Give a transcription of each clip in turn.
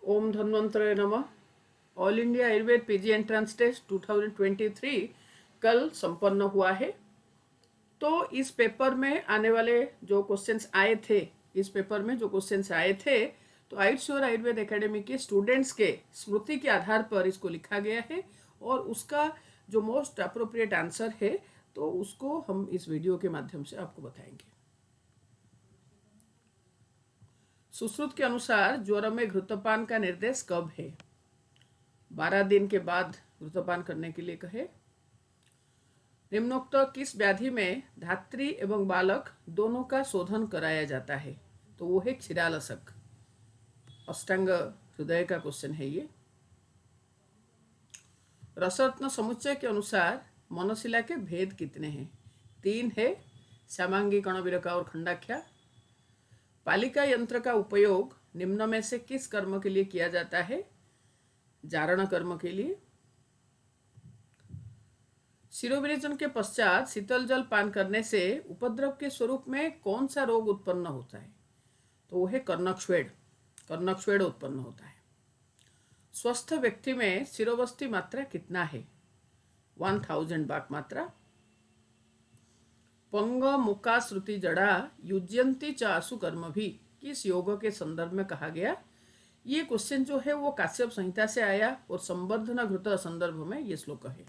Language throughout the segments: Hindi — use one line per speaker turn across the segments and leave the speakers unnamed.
ओम धन्वंतराय नमः। All India Ayurveda PG entrance test 2023 कल संपन्न हुआ है। तो इस पेपर में आने वाले जो क्वेश्चंस आए थे, तो आयुष्योर आयुर्वेद एकेडमी के स्टूडेंट्स के स्मृति के आधार पर इसको लिखा गया है और उसका जो मोस्ट अप्रोप्रिएट आंसर है तो उसको हम इस वीडियो के माध्यम से आपको बताएंगे। सुश्रुत के अनुसार ज्वर में घृतपान का निर्देश कब है? 12 दिन के बाद घृतपान करने के लिए कहे। निम्नोक्त किस व्याधि में धात्री एवं बालक दोनों का शोधन कराया जाता है? तो वो है क्षीरालसक। अष्टांग हृदय का क्वेश्चन है ये। रसरत्न समुच्चय के अनुसार मनशिला के भेद कितने हैं? 3 है, श्यामांगी कणविरका और खंडाख्या। पालिका यंत्र का उपयोग निम्न में से किस कर्म के लिए किया जाता है? जारण कर्म के लिए। शिरोविरेचन के पश्चात शीतल जल पान करने से उपद्रव के स्वरूप में कौन सा रोग उत्पन्न होता है? तो वो है कर्णकस्वेद। कर्णकस्वेद उत्पन्न होता है। स्वस्थ व्यक्ति में शिरोवस्ती मात्रा कितना है? 1000 बाक मात्रा। पंग मुका श्रुति जड़ा युज्यंती चासु कर्म भी किस योग के संदर्भ में कहा गया? ये क्वेश्चन जो है वो काश्यप संहिता से आया और संवर्धन घृत संदर्भ में ये श्लोक है।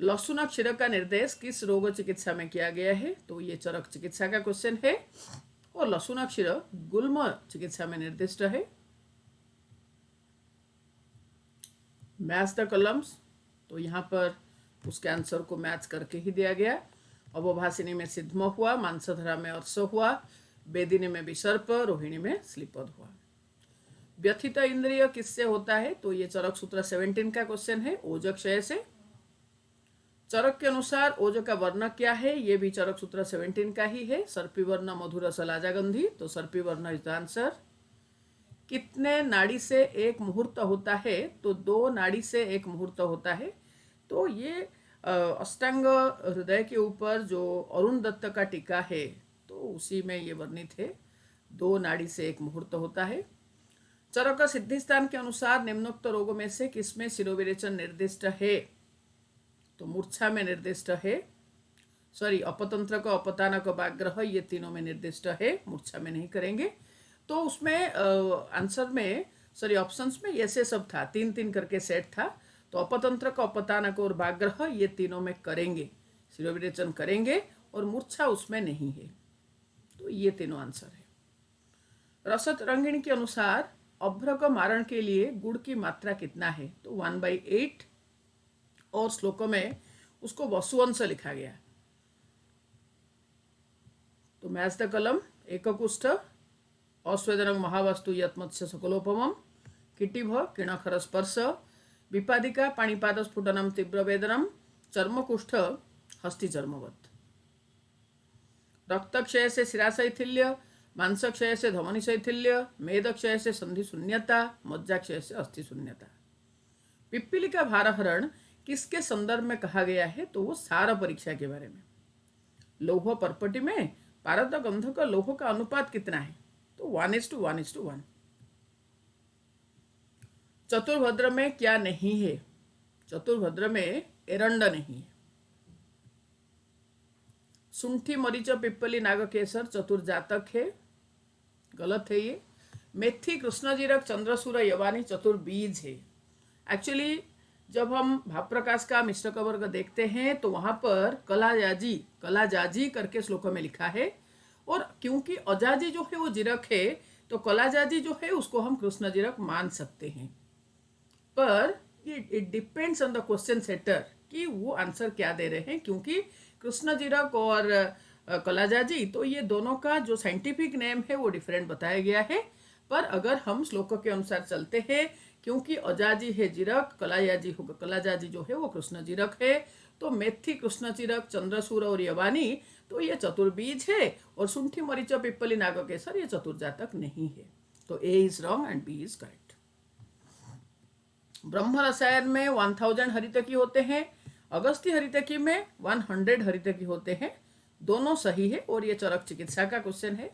लहसुन क्षीर का निर्देश किस रोग चिकित्सा में किया गया है? तो ये चरक चिकित्सा का क्वेश्चन है और लहसुन क्षीर गुल्म चिकित्सा में निर्दिष्ट है। मैच द कॉलम्स, तो यहाँ पर उसके आंसर को मैच करके ही दिया गया। अवभाषिनी में सिद्धम हुआ, मांसधरा में अर्श हुआ, बेदिनी में विसर्प, रोहिणी में श्लीपद हुआ। व्यथित इंद्रिय किससे होता है? तो ये चरक सूत्र 17 का क्वेश्चन है, ओज क्षय से। चरक के अनुसार ओज का वर्ण क्या है? ये भी चरक सूत्र 17 का ही है, सर्पी वर्ण मधुर सलाजागंधी, तो सर्पी वर्ण इज द आंसर। कितने नाड़ी से एक मुहूर्त होता है? तो 2 नाड़ी से एक मुहूर्त होता है। तो ये अष्टांग हृदय के ऊपर जो अरुण दत्त का टीका है तो उसी में ये वर्णित है, 2 नाड़ी से एक मुहूर्त होता है। चरक सिद्धिस्थान के अनुसार निम्नोक्त रोगों में से किसमें शिरोविरेचन निर्दिष्ट है? तो मूर्छा में निर्दिष्ट है, अपतंत्र को अपतान को बाग्रह, ये तीनों में निर्दिष्ट है, मूर्छा में नहीं करेंगे। तो उसमें आंसर में ऑप्शंस में ऐसे सब था, 3-3 करके सेट था। तो अपतंत्र को अपतानक और बाग्रह ये तीनों में करेंगे, शिरोविरेचन करेंगे और मूर्छा उसमें नहीं है। तो ये तीनों आंसर है। रसत रंगिणी के अनुसार अभ्रक मारण के लिए गुड़ की मात्रा कितना है? तो 1/8 और श्लोकों में उसको वसुअंश लिखा गया। तो मैच द कलम, एककुष्ठ अस्वेदनंग महावस्तु यत्मत्स्य सकलोपमम, किटिभ किणखर स्पर्श, विपादिका पाणिपाद स्फुटनम तीव्र वेदनम, चर्मकुष्ठ हस्ति चर्मवत। रक्तक्षय से शिराशैथिल्य, मांसक्षय से धमनी शैथिल्य, मेदक्षय से संधि शून्यता, मज्जाक्षय से अस्थि शून्यता। पिप्पिलिका भारहरण किसके संदर्भ में कहा गया है? तो वो सार परीक्षा के बारे में। लौह परपटी में पारद गंधक लौह का अनुपात कितना है? तो 1:1:1। चतुर्भद्र में क्या नहीं है? चतुर्भद्र में एरंड नहीं है। सुंठी मरीच पिप्पली नागकेसर चतुर्जातक है, गलत है ये। मेथी कृष्णजीरक चंद्रसूर यवानी चतुर्बीज है। एक्चुअली जब हम भावप्रकाश का मिश्र का वर्ग देखते हैं तो वहां पर कलाजाजी करके श्लोक में लिखा है, और क्योंकि अजाजी जो है वो जीरक है तो कलाजाजी जो है उसको हम कृष्ण जीरक मान सकते हैं। पर it depends on the question setter कि वो आंसर क्या दे रहे हैं, क्योंकि कृष्ण जीरक और कलाजाजी तो ये दोनों का जो साइंटिफिक नेम है वो डिफरेंट बताया गया है। पर अगर हम श्लोकों के अनुसार चलते हैं, क्योंकि अजाजी है जीरक, कलाजाजी जो है वो कृष्ण जीरक है, तो मेथी कृष्ण जीरक चंद्रसूर और यवानी तो ये चतुर्बीज है, और सुंठी मरीच पिप्पली नागकेसर ये चतुर्जातक नहीं है। तो A is wrong and B is correct. ब्रह्म रसायन में 1000 हरितकी होते हैं, अगस्ती हरितकी में 100 हरितकी होते हैं, दोनों सही है और ये चरक चिकित्सा का क्वेश्चन है।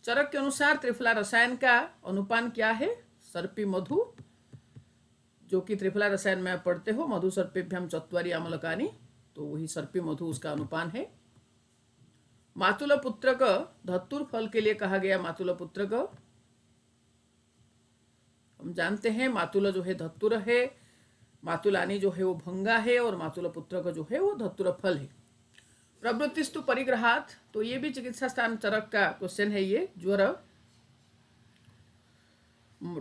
चरक के अनुसार त्रिफला रसायन का अनुपान क्या है? सर्पी मधु, जो कि त्रिफला रसायन में आप पढ़ते हो, मधु सर्पेभ्यम चत्वारि अम्लकानि, तो वही सर्पी मधु उसका अनुपान है। मातुल पुत्रक, धतुर फल के लिए कहा गया मातुल पुत्रक। हम जानते हैं मातुल जो है धतुर है, मातुलानी जो है वो भंगा है, और मातुल पुत्रक जो है वो धतुर फल है। प्रवृत्तिस्तु परिग्रहात्, तो ये भी चिकित्सा स्थान चरक का क्वेश्चन है। ये ज्वर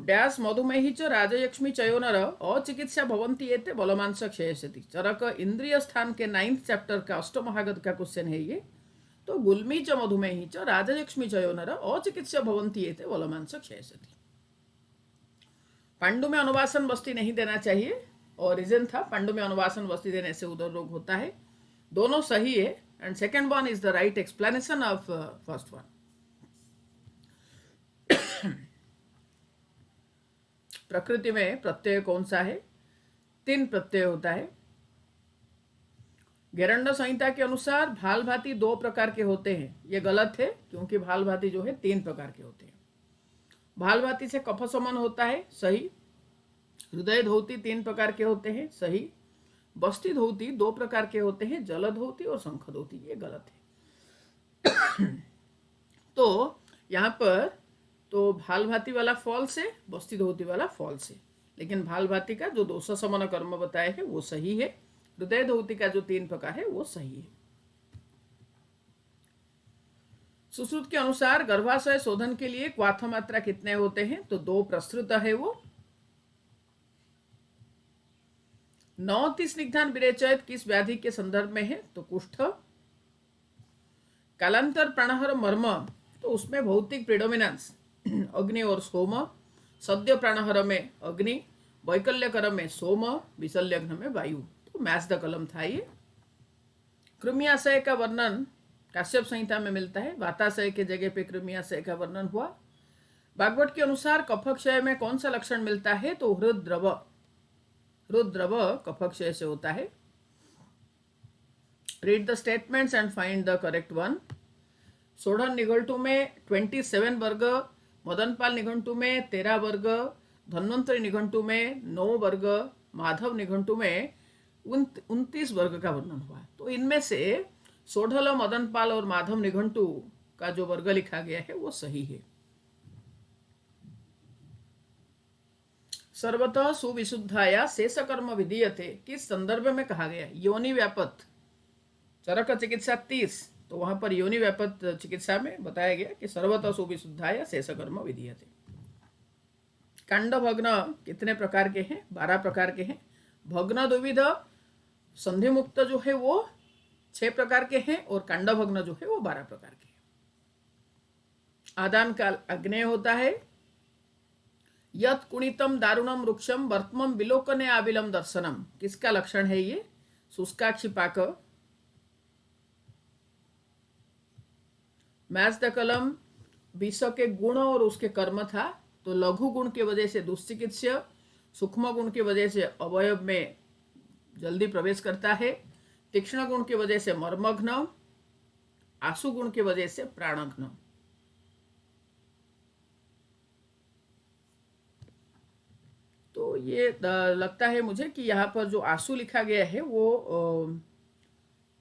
डैश मधुमेही च राजयक्ष्मी चयोनर अचिकित्सा भवन्ति एते बलमांस क्षयसति। चरक इंद्रिय स्थान के 9th चैप्टर का अष्टमहागत का क्वेश्चन है ये। तो गुल्मी च मधुमेही च राजयक्ष्मी चयोनर अचिकित्सा भवन्ति एते बलमांस क्षयसति। पांडु में अनुवासन वस्ती नहीं देना चाहिए, और रीजन था पांडु में अनुवासन वस्ती देने से उदर रोग होता है। दोनों सही है, and second one is the right explanation of first one. प्रकृति में प्रत्यय कौन सा है? 3 प्रत्यय होता है। गेरंड संहिता के अनुसार भाल भांति 2 प्रकार के होते हैं। ये गलत है, क्योंकि भाल भांति जो है 3 प्रकार के होते हैं। भाल भांति से कफ समन होता है, सही। हृदय धौती 3 प्रकार के होते हैं, सही। बस्ती धौती 2 प्रकार के होते हैं, जल धौती और शंख धौती, ये गलत है। तो यहाँ पर तो भाल भांति वाला फॉल्स है, बस्ती धोती वाला फॉल्स है। लेकिन भाल भांति का जो दोष समन कर्म बताए है वो सही है। हृदय धोती का जो 3 प्रकार है वो सही है। सुश्रुत के अनुसार गर्भाशय शोधन के लिए क्वाथ मात्रा कितने होते हैं? तो 2 प्रस्तुत है वो। 9 स्निग्धान विरेचयत किस व्याधि के संदर्भ में है? तो कुष्ठ। कालांतर प्राणहर मर्म, तो उसमें भौतिक प्रिडोमिनेंस अग्नि और सोम। सद्य प्राणहर में अग्नि, वैकल्यकर में सोम, विशल्यघ्न में वायु। तो मैच द कलम था ये। कृमियाशय का वर्णन काश्यप संहिता में मिलता है। वाताशय के जगह पे कृमियाशय का वर्णन हुआ। भागवत के अनुसार कफक्षय में कौन सा लक्षण मिलता है? तो हृद्रव। हृद्रव कफक्षय से होता है। Read the statements and find the correct one. सोढ़न निघंटु में 27 वर्ग, मदनपाल निघंटु में 13 वर्ग, धन्वंतरी निघंटु में 9 वर्ग, माधव निघंटु में 29 वर्ग का वर्णन हुआ। तो इनमें से सोढ़ल, मदनपाल और माधव निघंटु का जो वर्ग लिखा गया है वो सही है। सर्वतः सुविशुद्धाया शेषकर्म विधीयते किस संदर्भ में कहा गया? योनि व्यापत चरक चिकित्सा 30, तो वहां पर योनि व्यापत चिकित्सा में बताया गया कि सर्वतः सुविशुद्धाया शेषकर्म विधीयते। कांड भग्न कितने प्रकार के हैं? 12 प्रकार के हैं। भग्न द्विविध संधि मुक्त जो है वो 6 प्रकार के हैं, और कांड भग्न जो है वो 12 प्रकार के हैं। आदान काल अग्नेय होता है। यत कुणितम दारुणम वृक्षम वर्तमम विलोकने आविलम दर्शनम, किसका लक्षण है ये? शुष्काक्षी पाक। मैच द कलम विष के गुण और उसके कर्म था। तो लघु गुण की वजह से दुष्चिकित्स्य, सूक्ष्म गुण की वजह से अवयव में जल्दी प्रवेश करता है, तीक्ष्ण गुण की वजह से मर्मघ्न, आशु गुण की वजह से प्राणघ्न। तो ये लगता है मुझे कि यहाँ पर जो आशु लिखा गया है वो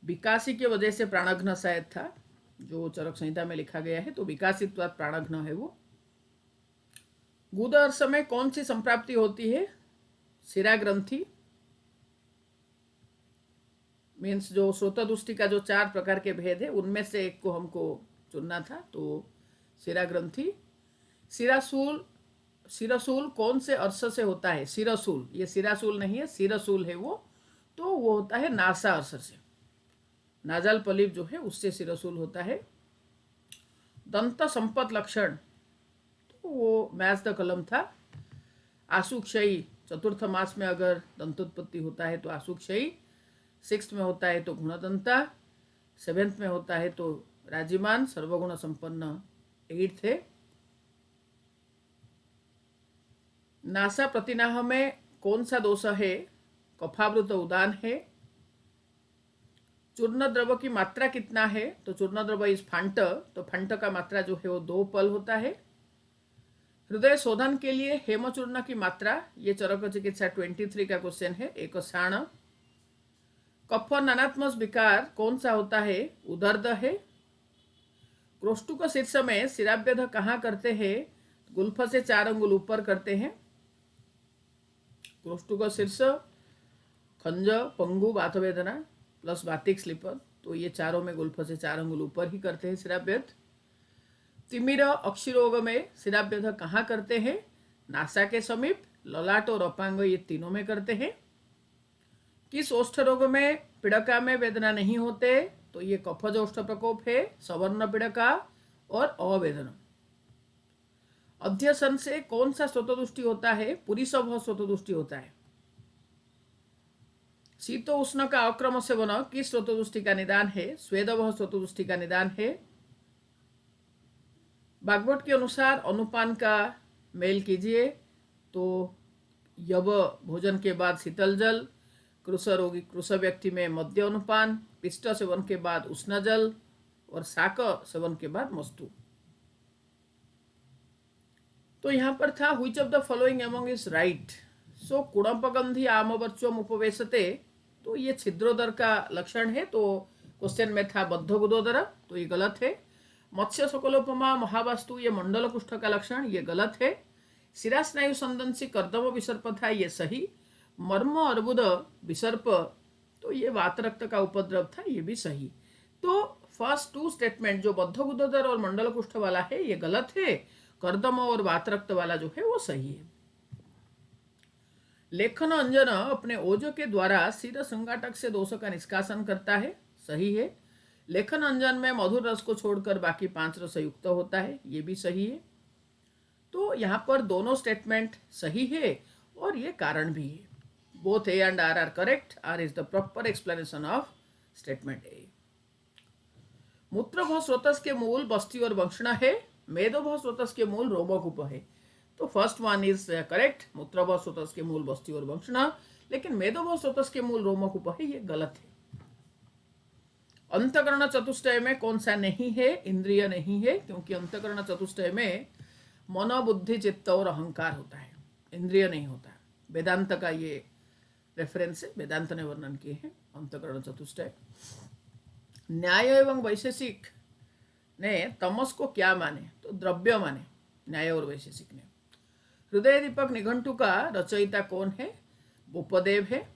विकासी की वजह से प्राणघ्न शायद था, जो चरक संहिता में लिखा गया है। तो विकासित्वात् प्राणघ्न है वो। गुदर्श में कौन सी संप्राप्ति होती है? शिरा ग्रंथि, मीन्स जो श्रोतदुष्टि का जो 4 प्रकार के भेद है उनमें से एक को हमको चुनना था, तो शिरा ग्रंथि। शिराशूल, शिरसूल कौन से अर्श से होता है? शिरसूल, ये शिराशूल नहीं है, शिरसूल है वो। तो वो होता है नासा अर्श से, नाजल पलिप जो है उससे शिरसूल होता है। दंत संपत लक्षण, तो वो मैच द कलम था। आशुक्षयी, चतुर्थ मास में अगर दंतोत्पत्ति होता है तो आशुक्षयी, 6th में होता है तो गुणदंता, 7th में होता है तो राजिमान, सर्वगुण संपन्न 8th है। नासा प्रतिनाह में कौन सा दोष है? कफावृत उदान है। चूर्ण द्रव की मात्रा कितना है, तो चूर्ण द्रव इस फांट, तो फांट का मात्रा जो है वो 2 पल होता है। हृदय शोधन के लिए हेमचूर्ण की मात्रा, ये चरक चिकित्सा 23 का क्वेश्चन है, 1 साण। कफ नानात्मक विकार कौन सा होता है, उदर्द है। क्रोष्टुक शीर्ष में शिराभ्यध कहाँ करते हैं, गुल्फ से 4 अंगुल ऊपर करते हैं। क्रोष्टुक शीर्ष, खंज, पंगु, बात वेदना प्लस बातिक स्लीपर, तो ये चारों में गुल्फ से 4 अंगुल ऊपर ही करते हैं शिराभ्यध। तिमिर अक्षिरोग में शिराभ्यध कहाँ करते हैं, नासा के समीप, ललाट और अपांग, ये तीनों में करते हैं। किस ओष्ठ रोग में पीड़का में वेदना नहीं होते, तो ये कफज ओष्ठ प्रकोप है, सवर्ण पीड़का और अवेदना। अध्यसन से कौन सा स्वतदुष्टि होता है, पुरीसभ स्वतदुष्टि होता है। शीतो उष्ण का अक्रम सेवन किस स्वतदुष्टि का निदान है, स्वेदव स्वतदुष्टि का निदान है। भागवत के अनुसार अनुपान का मेल कीजिए, तो यव भोजन के बाद शीतल जल, कृश रोगी कृश व्यक्ति में मध्य अनुपान, पिष्ट सेवन के बाद उष्ण जल और शाक सेवन के बाद मस्तु। तो यहाँ पर था which of the following among is right. So कुणपगंधी आमवर्चम उपवेशते, तो ये छिद्रोदर का लक्षण है, तो क्वेश्चन में था बद्ध गुदोदर, तो ये गलत है। मत्स्य सकलोपमा महावास्तु, ये मंडल कुष्ठ का लक्षण, ये गलत है। शिरास्नायु संदंसी कर्दम विसर्प था, ये सही। मर्म अर्बुद विसर्प, तो ये वात रक्त का उपद्रव था, ये भी सही। तो फर्स्ट 2 स्टेटमेंट जो बद्ध गुदोदर और मंडल कुष्ठ वाला है ये गलत है, कर्दम और वात रक्त वाला जो है वो सही है। लेखन अंजन अपने ओज के द्वारा सिर संघाटक से दोष का निष्कासन करता है, सही है। लेखन अंजन में मधुर रस को छोड़कर बाकी 5 रस युक्त होता है, ये भी सही है। तो यहाँ पर दोनों स्टेटमेंट सही है और ये कारण भी है। Both A and R correct, R is the proper explanation of statement A. मूत्रभ स्रोतस के मूल बस्ती और वंक्षण है, मेदोभ स्रोतस के मूल रोमकूप है। तो फर्स्ट वन इज करेक्ट, मूत्रभ स्रोतस के मूल बस्ती और वंक्षण, लेकिन मेदोभ स्रोतस के मूल रोमकूप है, ये गलत है। अंतकरण चतुष्टय में कौन सा नहीं है, इंद्रिय नहीं है, क्योंकि अंतकरण चतुष्टय में मन, बुद्धि, चित्त और अहंकार होता है, इंद्रिय नहीं होता। वेदांत का ये रेफरेंस है, वेदांत ने वर्णन किए हैं अंतकरण चतुष्टय। न्याय एवं वैशेषिक ने तमस को क्या माने, तो द्रव्य माने, न्याय और वैशेषिक ने। हृदय दीपक निघंटु का रचयिता कौन है, उपदेव है।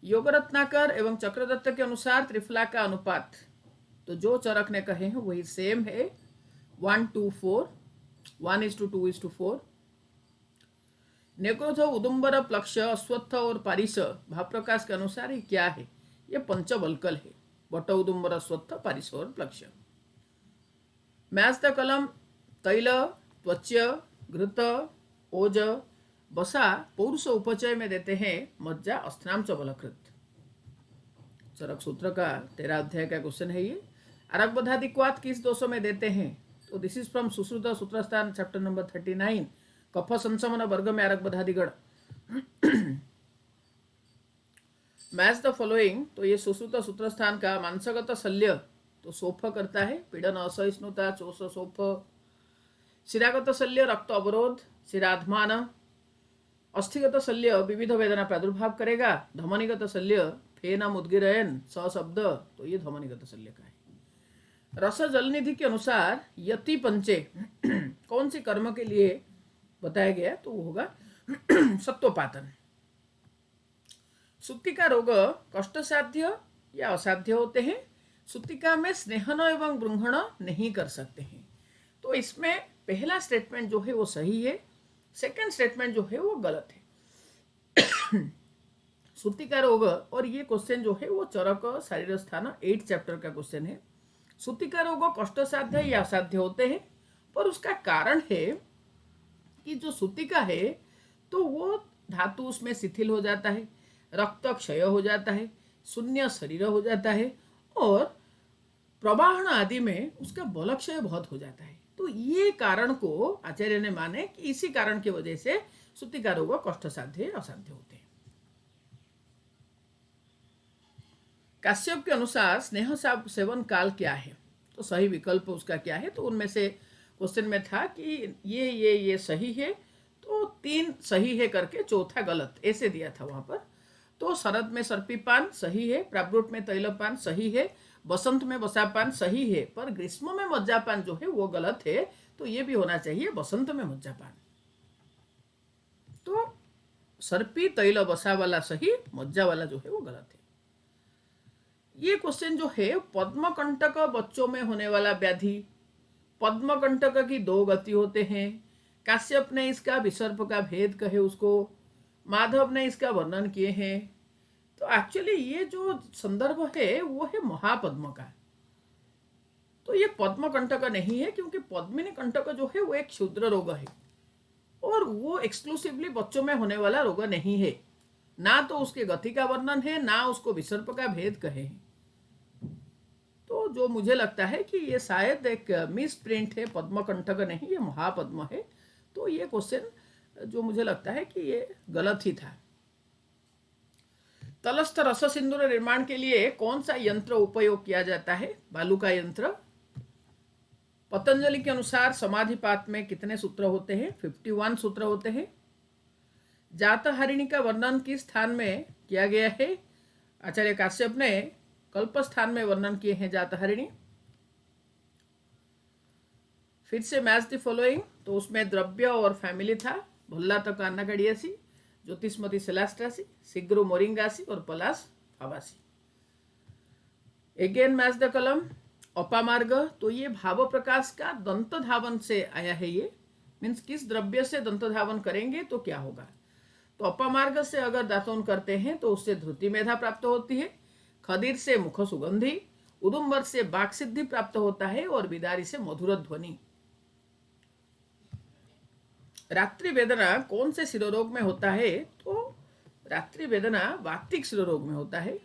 योग रत्नाकर एवं चक्रदत्त के अनुसार त्रिफला का अनुपात, तो जो चरक ने कहे हैं वही सेम है, 1:4, 1:2:4। नेक्रोध, उदुम्बर, प्लक्ष, अश्वत्थ और पारिश भावप्रकाश के अनुसार ये क्या है, ये पंचबल्कल है, बट, उदुम्बर, अश्वत्थ, पारिश और प्लक्ष। मैच द कलम, तैल, त्वच, घृत, ओज, बसा पौरुष उपचय में देते हैं मज्जा, अस्थनाम च बलकृत। चरक सूत्र का 13 अध्याय का क्वेश्चन है ये। अरगबधादिक्वात किस दोषों में देते हैं, तो this is from Sushruta Sutrasthana chapter number 39, कफ संशमन वर्ग में अरगबधादिगण। मैच द फॉलोइंग, तो ये सुश्रुत सूत्रस्थान का मांसगत शल्य, तो सोफ करता है, पीड़न, असहिष्णुता, चोष, सोफ। शिरागत शल्य, रक्त अवरोध, शिराध्मान। अस्थिगत शल्य, विविध वेदना प्रादुर्भाव करेगा। धमनीगत शल्य, फेन, मुद्गिरयन, स शब्द, तो ये धमनीगत शल्य का है। रस जलनिधि के अनुसार यति पंचे कौन सी कर्म के लिए बताया गया, तो वो होगा सत्वपातन। सुत्तिका रोग कष्ट साध्य या असाध्य होते हैं। सुत्तिका में स्नेहन एवं बृंहण नहीं कर सकते हैं, तो इसमें पहला स्टेटमेंट जो है वो सही है, सेकंड स्टेटमेंट जो है वो गलत है। सुत्तिका रोग, और ये क्वेश्चन जो है वो चरक शारीर स्थान 8 चैप्टर का क्वेश्चन है। सुत्तिका रोग कष्ट साध्य या असाध्य होते हैं, पर उसका कारण है कि जो सुत्तिका है तो वो धातु उसमें शिथिल हो जाता है, रक्त क्षय हो जाता है, शून्य शरीर हो जाता है और प्रवाहन आदि में उसका बलक्षय बहुत हो जाता है। तो ये कारण को आचार्य ने माने कि इसी कारण की वजह से सुत्तिका रोग कष्ट साध्य असाध्य होते हैं। काश्यप के अनुसार स्नेह सेवन काल क्या है, तो सही विकल्प उसका क्या है। तो उनमें से क्वेश्चन में था कि ये सही है, तो 3 सही है करके चौथा गलत ऐसे दिया था वहाँ पर। तो शरद में सर्पीपान सही है, प्रावरुट में तैलपान सही है, बसंत में बसापान सही है, पर ग्रीष्म में मज्जापान जो है वो गलत है। तो ये भी होना चाहिए बसंत में मज्जापान। तो सर्पी तैल बसा वाला सही, मज्जा वाला जो है वो गलत है। ये क्वेश्चन जो है, पद्मकंटक बच्चों में होने वाला व्याधि, पद्मकंटक की 2 गति होते हैं। काश्यप ने इसका विसर्प का भेद कहे उसको, माधव ने इसका वर्णन किए हैं। तो एक्चुअली ये जो संदर्भ है वो है महापद्म का। तो ये पद्मकंटक नहीं है, क्योंकि पद्मिनी कंटक जो है वो एक क्षुद्र रोग है और वो एक्सक्लूसिवली बच्चों में होने वाला रोग नहीं है। ना तो उसके गति का वर्णन है, ना उसको विसर्प का भेद कहे हैं। तो जो मुझे लगता है कि ये शायद एक मिस प्रिंट है, पद्मकंटक नहीं, ये महापद्म है। तो ये क्वेश्चन जो मुझे लगता है कि ये गलत ही था। तलस्थ रस सिंदूर निर्माण के लिए कौन सा यंत्र उपयोग किया जाता है? बालू का यंत्र। पतंजलि के अनुसार समाधिपात में कितने सूत्र होते हैं? 51 सूत्र होते हैं। जातहरिणी का वर्णन किस स्थान में किया गया है? आचार्य काश्यप ने कल्प स्थान में वर्णन किए हैं जातहरिणी। फिर से मैच द फॉलोइंग, तो उसमें द्रव्य और फैमिली था। भल्ला तक अन्नागड़ियासी, ज्योतिषमती सेलास्ट्रासी, शीघ्र मोरिंगासी और पलास फावासी। एगेन मैच द कलम। अपामार्ग, तो ये भाव प्रकाश का दंत धावन से आया है। ये मीन्स किस द्रव्य से दंत धावन करेंगे तो क्या होगा। तो अपामार्ग से अगर दातुन करते हैं तो उससे धृति मेधा प्राप्त होती है, खदीर से मुख सुगंधी, उदुम्बर से वाक सिद्धि प्राप्त होता है और बिदारी से मधुर ध्वनि। रात्रि वेदना कौन से शिरोरोग में होता है? तो रात्रि वेदना वाक्तिक शिरोरोग में होता है।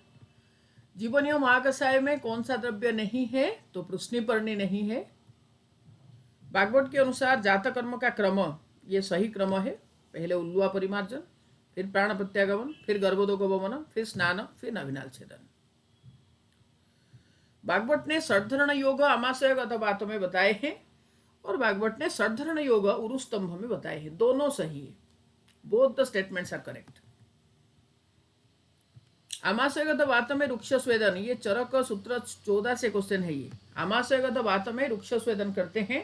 जीवनीय महाकषाय में कौन सा द्रव्य नहीं है? तो पृष्णिपर्णी नहीं है। भागवत के अनुसार जात कर्म का क्रम ये सही क्रम है। पहले उल्लुआ परिमार्जन, फिर प्राण प्रत्यागमन, फिर गर्भोदगमन, फिर स्नान, फिर नविनाल छेदन। भागवत ने षड्धरण योग आमाशयगत बातों में बताए हैं और भागवत ने षड्धरण योग उरुस्तंभ में बताए हैं। दोनों सही है। Both the statements are correct. आमाशयगत बात में रुक्ष स्वेदन, ये चरक सूत्र 14 से क्वेश्चन है। ये आमाशयगत बात में रुक्ष स्वेदन करते हैं।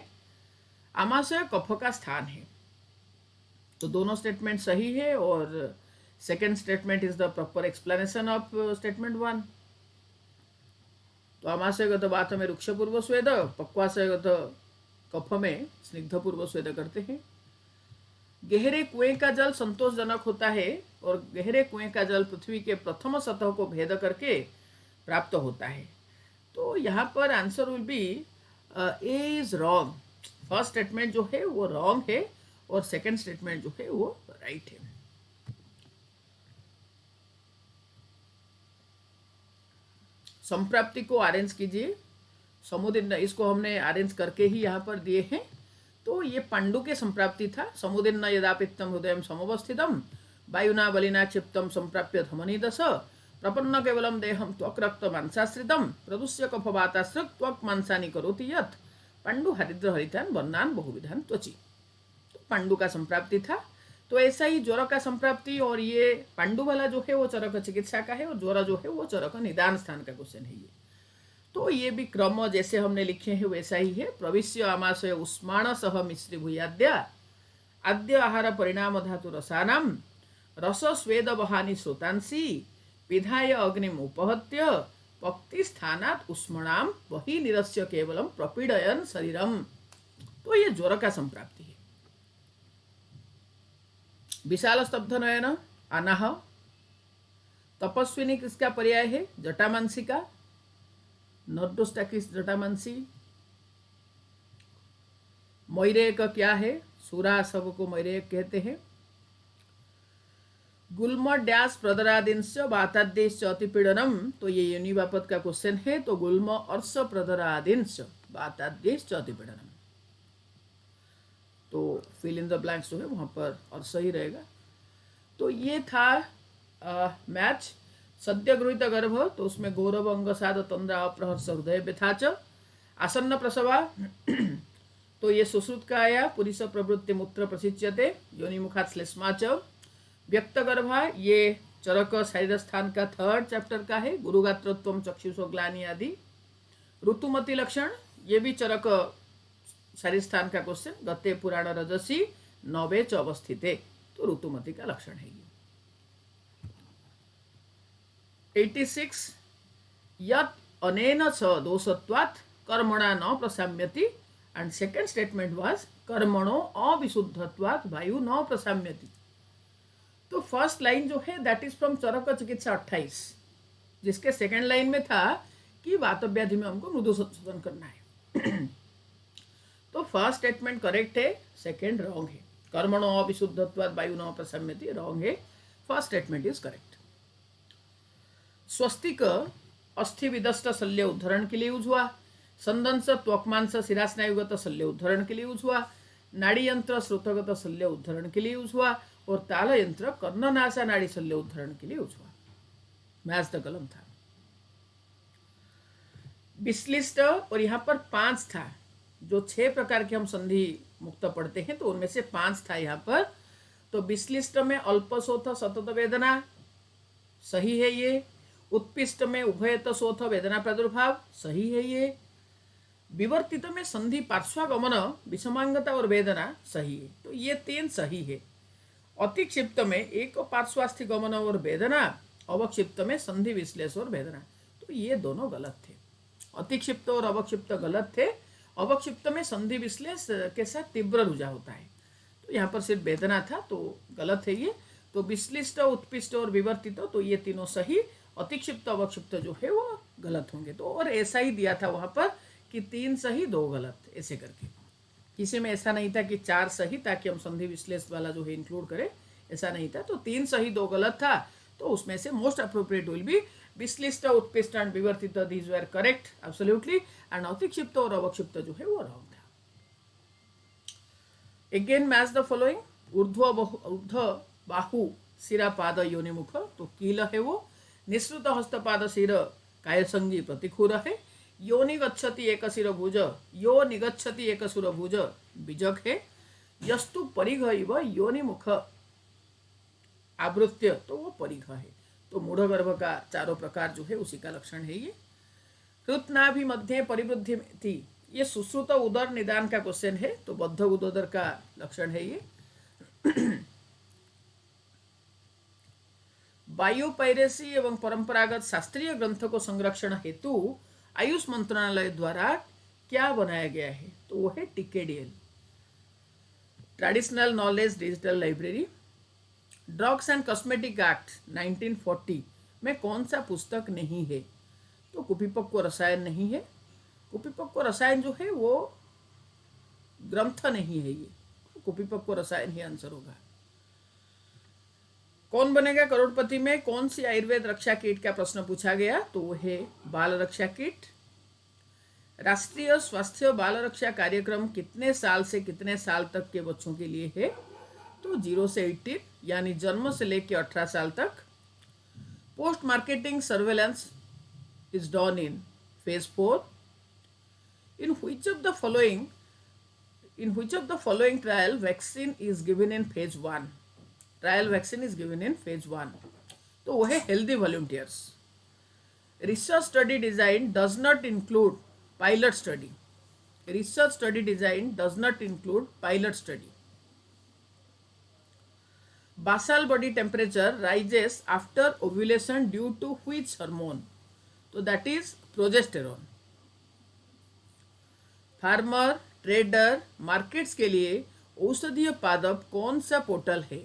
आमाशय कफ का स्थान है। तो दोनों स्टेटमेंट सही है और second statement is the proper explanation of statement 1। तो आमाशयगत बात में रुक्ष पूर्व स्वेद, पक्वाशयगत कफ में स्निग्ध पूर्व स्वेद करते हैं। गहरे कुएं का जल संतोषजनक होता है और गहरे कुएं का जल पृथ्वी के प्रथम सतह को भेद करके प्राप्त होता है। तो यहाँ पर answer will B A is wrong. First statement जो है वो रॉन्ग है और सेकंड स्टेटमेंट जो है वो राइट है। संप्राप्ति को अरेंज कीजिए। समुदिन, इसको हमने अरेंज करके ही यहाँ पर दिए हैं। तो ये पांडु के संप्राप्ति था। समुदिन यदापित्तम हृदय समवस्थितम वायुना बलिना क्षिप्तम संप्राप्य धमनी दश प्रपन्न केवलम देहम त्वक रक्त मांसाश्रितम प्रदुष्य कफवाताश्रित त्वक मांसानि करोति यत् पांडु हरिद्र हरितान वर्णान बहुविधान त्वचि। तो पांडु का संप्राप्ति था। तो ऐसा ही ज्वर का संप्राप्ति, और ये पांडु वाला जो है वो चरक चिकित्सा का है और ज्वर जो है वो चरक निदान स्थान का क्वेश्चन है ये। तो ये भी क्रम जैसे हमने लिखे हैं वैसा ही है। प्रविश्य आमाशय उस्माण सह मिश्री भूयाद्या आद्य आहार परिणाम धातु रसानाम रस स्वेद वहानि श्रोतांसी विधाय अग्निम उपहत्य पक्ति स्थानात उष्मणाम वही निरस्य केवलम प्रपीडयन शरीरम। तो ये ज्वर का संप्राप्ति है। विशाल स्तब्ध नयन अनाह। तपस्विनी किसका पर्याय है? जटामांसी का। नोडोस्टैकिस जटामांसी। मैरेक क्या है? सूरा सबको मैरेक कहते हैं। गुल्म डैश प्रदरादिंश बाताद्यश्च अतिपीड़नम। तो ये यूनिवापत का क्वेश्चन है। तो गुल्म अर्श प्रदरादिंश बाताद्यश्च अतिपीड़नम। तो फिल इन द ब्लैंक्स जो है वहाँ पर और सही रहेगा। तो ये था मैच। सद्य गृहीत गर्भ, तो उसमें गौरव अंग साध तंद्रा अप्रहर्ष हृदय व्यथा च। आसन्न प्रसवा, तो ये सुश्रुत का आया। पुरुष प्रवृत्ति मूत्र प्रसिच्यते योनि मुखात श्लेष्मा च। व्यक्त गर्भा, ये चरक शरीर स्थान का 3rd चैप्टर का है। गुरुगात्रत्वम चक्षुषो ग्लानि आदि। ऋतुमति लक्षण, ये भी चरक शरीर स्थान का क्वेश्चन। गते पुराण रजसी नवे च अवस्थिते, तो ऋतुमति का लक्षण है ये। 86 यत् अनेन च दोषत्वात् कर्मणा न प्रसाम्यति, एंड सेकेंड स्टेटमेंट वाज कर्मणो अविशुद्धत्वात् वायु न प्रसाम्यति। तो फर्स्ट लाइन जो है दैट इज फ्रॉम चरक चिकित्सा 28, जिसके सेकेंड लाइन में था कि वातव्याधि में हमको मृदु संशोधन करना है। तो फर्स्ट स्टेटमेंट करेक्ट है, सेकेंड रॉन्ग है। कर्मणो अविशुद्धत्वात् वायु न प्रसाम्यति रॉन्ग है, फर्स्ट स्टेटमेंट इज करेक्ट। स्वस्तिक अस्थि विदष्ट शल्य उद्धरण के लिए यूज हुआ। संदंश त्वकमांस शिरास्नायुगत शल्य उद्धरण के लिए यूज हुआ। नाड़ी यंत्र श्रोतगत शल्य उद्धरण के लिए यूज हुआ। और ताल यंत्र कर्णनासा नाड़ी शल्य उद्धरण के लिए यूज हुआ। मैच द कलम था विश्लिष्ट, और यहाँ पर 5 था। जो 6 प्रकार के हम संधि मुक्त पढ़ते हैं तो उनमें से 5 था यहाँ पर। तो विश्लिष्ट में अल्पशोथ सतत वेदना, सही है ये। उत्पिष्ट में उभयत शोथ वेदना प्रादुर्भाव, सही है ये। विवर्तित में संधि पार्श्वागमन विषमांगता और वेदना, सही है। तो ये 3 सही है। अतिक्षिप्त में एक पार्श्वास्थि गमन और वेदना, अवक्षिप्त में संधि विश्लेष और वेदना, तो ये दोनों गलत थे। अतिक्षिप्त और अवक्षिप्त गलत थे। अवक्षिप्त में संधि विश्लेष के साथ तीव्र रुझा होता है, तो यहाँ पर सिर्फ वेदना था, तो गलत है ये। तो विश्लिष्ट, उत्पिष्ट और विवर्तित, तो ये तीनों सही। अतिक्षिप्त अवक्षिप्त जो है वो गलत होंगे। तो और ऐसा ही दिया था वहां पर कि 3 सही 2 गलत, ऐसे करके। किसी में ऐसा नहीं था कि 4 सही ताकि हम संधि विश्लेष वाला जो है इंक्लूड करें, ऐसा नहीं था। तो 3 सही 2 गलत था, तो उसमें से मोस्ट अप्रोप्रिएट विल बी विश्लिष्ट, उत्पिष्ट एंड विवर्तित, these were correct absolutely, and अतिक्षिप्त और अवक्षिप्त जो है वो रॉन्ग था। Again match the following. ऊर्ध्व बाहु शिरा पाद योनिमुख, तो कील है वो। निःसृत हस्तपाद शिर कायसंगी प्रतिखूर है। यो निगच्छति एक शिर भुज, यो निगच्छति एक सुर भुज बीजक है। यस्तु परिघ इव योनिमुख आवृत्य, तो वो परिघ है। तो मूढ़ गर्भ का चारों प्रकार जो है उसी का लक्षण है ये। कृतनाभि मध्य परिवृद्धि थी, ये सुश्रुत उदर निदान का क्वेश्चन है, तो बद्ध उदोदर का लक्षण है ये। वायु पायरेसी एवं परंपरागत शास्त्रीय ग्रंथ को संरक्षण हेतु आयुष मंत्रालय द्वारा क्या बनाया गया है, तो वो है TKDL, traditional knowledge digital library. Drugs and cosmetic act 1940 में कौन सा पुस्तक नहीं है, तो कुपिपक्व रसायन नहीं है। कुपिपक्व रसायन जो है वो ग्रंथ नहीं है, ये कुपिपक्व रसायन ही आंसर होगा। कौन बनेगा करोड़पति में कौन सी आयुर्वेद रक्षा किट का प्रश्न पूछा गया, तो वो है बाल रक्षा किट। राष्ट्रीय स्वास्थ्य बाल रक्षा कार्यक्रम कितने साल से कितने साल तक के बच्चों के लिए है, तो 0 से 18, यानी जन्म से लेकर 18 साल तक। Post marketing surveillance is done in phase 4। In which of the following trial vaccine is given in phase 1? Trial vaccine is given in phase 1, तो वो है healthy volunteers. Research study design does not include pilot study. Research study design does not include pilot study. basal body temperature rises after ovulation due to which hormone, तो that is progesterone। Farmer, trader, markets के लिए औषधीय पादप कौन सा पोर्टल है,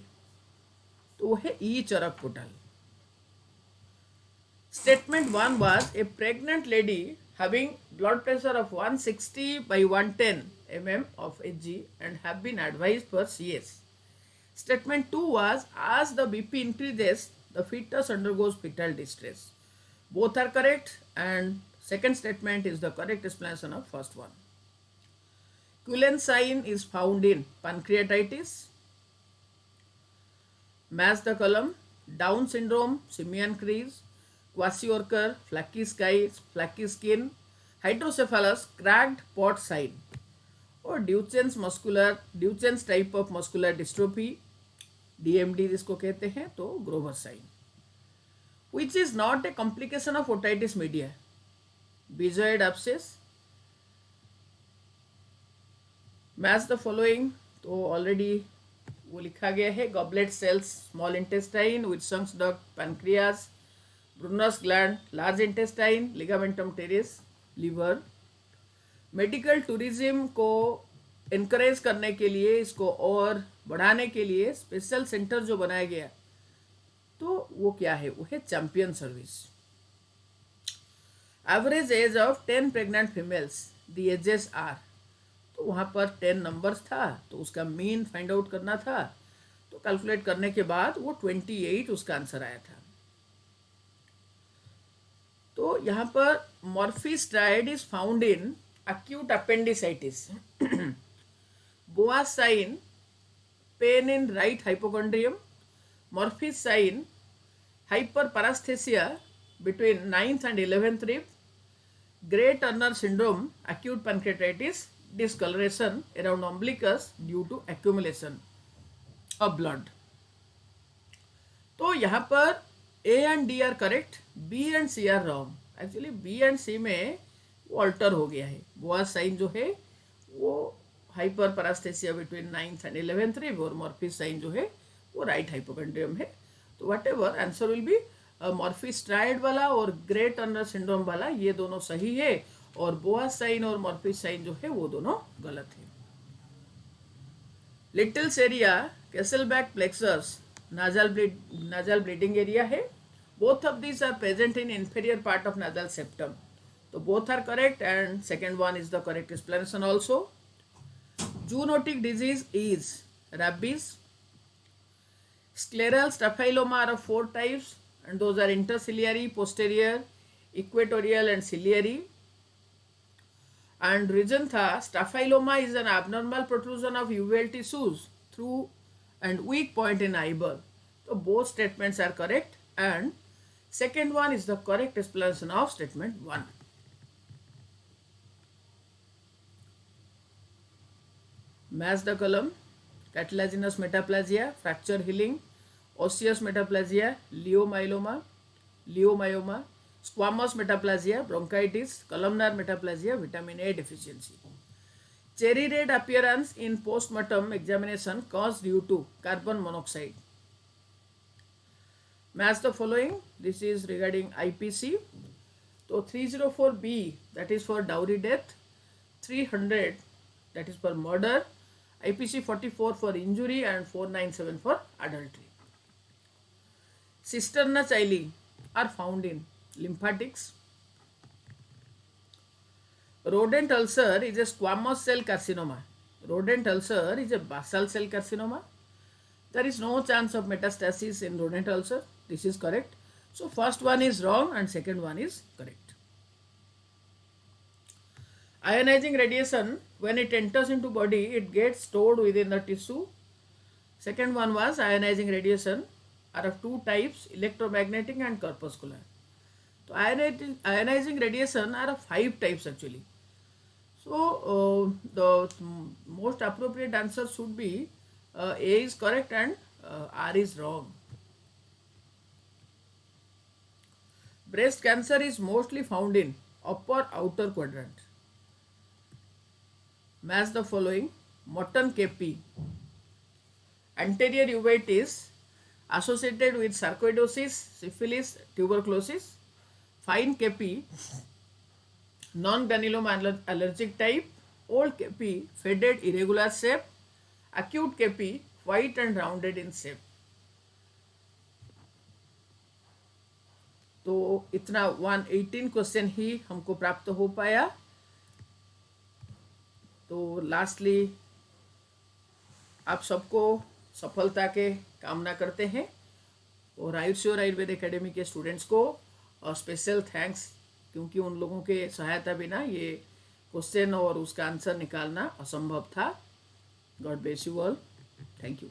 तो वो है ई चरक portal. Statement 1 was a pregnant lady having blood pressure of 160/110 mm of Hg and have been advised for CS. Statement 2 was as the BP increases, the fetus undergoes fetal distress. Both are correct, and second statement is the correct explanation of first one. Cullen sign is found in pancreatitis. Match the column. Down syndrome, simian crease. Kwashiorkor, flaky sky, flaky skin, hydrocephalus, cracked pot sign, और Duchenne type of muscular dystrophy, DMD जिसको कहते हैं, तो Grover sign, which is not a complication of otitis media, Bezold abscess. Match the following, तो ऑलरेडी वो लिखा गया है, goblet cells, small intestine with संक्स duct, pancreas, Brunner's gland, large intestine, ligamentum teres, liver. Medical tourism को इनकरेज करने के लिए, इसको और बढ़ाने के लिए स्पेशल सेंटर जो बनाया गया, तो वो क्या है, वो है champion service. Average age of 10 pregnant females, the ages are, तो वहाँ पर 10 नंबर्स था, तो उसका मीन फाइंड आउट करना था, तो कैलकुलेट करने के बाद वो 28 उसका आंसर आया था। तो यहाँ पर Murphy's triad is found in acute appendicitis, Boas sign, pain in right hypochondrium, Murphy's sign, hyperparesthesia between 9th and 11th rib, Gray Turner syndrome, acute pancreatitis, discoloration around umbilicus due to accumulation of blood. तो यहाँ पर A and D are correct, B and C are wrong. Actually B and C में वो अल्टर हो गया है। बोआस साइन जो है वो hyper paraesthesia between 9th and 11th rib, और मॉर्फिस साइन जो है वो राइट हाइपोकॉन्ड्रियम है। तो whatever answer will be Murphy's triad वाला और ग्रे टर्नर सिंड्रोम वाला, ये दोनों सही है, और बोआस साइन और मॉर्फिस साइन जो है वो दोनों गलत है। Little's area, Kiesselbach plexus, nasal bleeding area है। Both of these are present in inferior part of nasal septum, तो both are correct, and second one is the correct explanation also. Zoonotic disease is rabies. Scleral staphyloma are of 4 types, and those are interciliary, posterior, equatorial, and ciliary. And Rhizantha, staphyloma is an abnormal protrusion of uveal tissues through and weak point in eyeball. So both statements are correct, and second one is the correct explanation of statement 1. Match the column. Cartilaginous metaplasia, fracture healing, osseous metaplasia, leiomyoma, squamous metaplasia, bronchitis, columnar metaplasia, vitamin A deficiency. Cherry red appearance in postmortem examination caused due to carbon monoxide. Match the following. This is regarding IPC. So 304B, that is for dowry death, 300, that is for murder, IPC 44 for injury, and 497 for adultery. Cisterna chyli are found in lymphatics. Rodent ulcer is a squamous cell carcinoma. Rodent ulcer is a basal cell carcinoma. There is no chance of metastasis in rodent ulcer. This is correct. So first one is wrong and second one is correct. Ionizing radiation, when it enters into body, it gets stored within the tissue. Second one was ionizing radiation are of 2 types, electromagnetic and corpuscular. So ionizing radiation are of 5 types actually. So the most appropriate answer should be A is correct and R is wrong. Breast cancer is mostly found in upper outer quadrant. Match the following. Mutton KP. Anterior uveitis associated with sarcoidosis, syphilis, tuberculosis. Fine KP, non-granuloma allergic type. Old KP, faded irregular shape. Acute KP, white and rounded in shape. तो इतना 118 क्वेश्चन ही हमको प्राप्त हो पाया। तो लास्टली आप सबको सफलता के कामना करते हैं, और आयुष्योर आयुर्वेद एकेडमी के स्टूडेंट्स को और स्पेशल थैंक्स, क्योंकि उन लोगों के सहायता बिना ये क्वेश्चन और उसका आंसर निकालना असंभव था। God bless you all. Thank you.